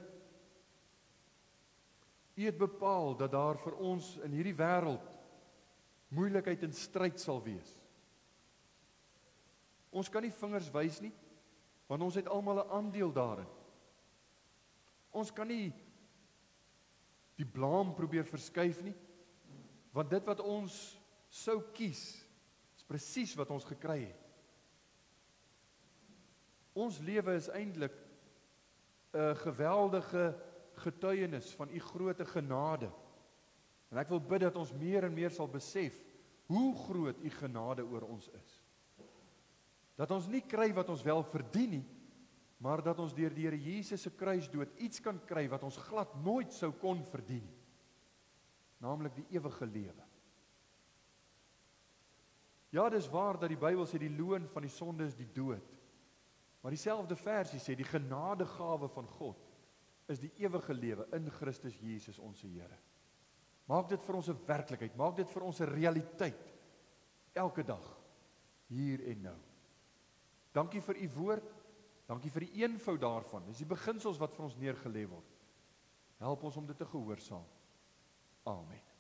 u het bepaal dat daar vir ons in hierdie wêreld moeilikheid en stryd sal wees. Ons kan nie vingers wys nie, want ons het almal 'n aandeel daarin. Ons kan nie die blame probeer verskuif nie, want dit wat ons sou kies, is presies wat ons gekry het. Ons lewe is eintlik 'n geweldige getuienis van u groote genade. En ek wil bid dat ons meer en meer sal besef hoe groot u genade oor ons is. Dat ons nie kry wat ons wel verdien nie, maar dat ons deur die Here Jesus se kruisdood iets kan kry wat ons glad nooit sou kon verdien nie. Naamlik die ewige lewe. Ja, dis waar dat die Bybel sê die loon van die sonde is die dood. Maar dieselfde versie sê die genadegawe van God is die ewige lewe in Christus Jesus ons Here. Maak dit vir ons 'n werklikheid, maak dit vir ons 'n realiteit elke dag, hier en nou. Dankie vir u woord, dankie vir die eenvoud daarvan. Dis die beginsels wat vir ons neergelê word. Help ons om dit te gehoorsaam. Amen.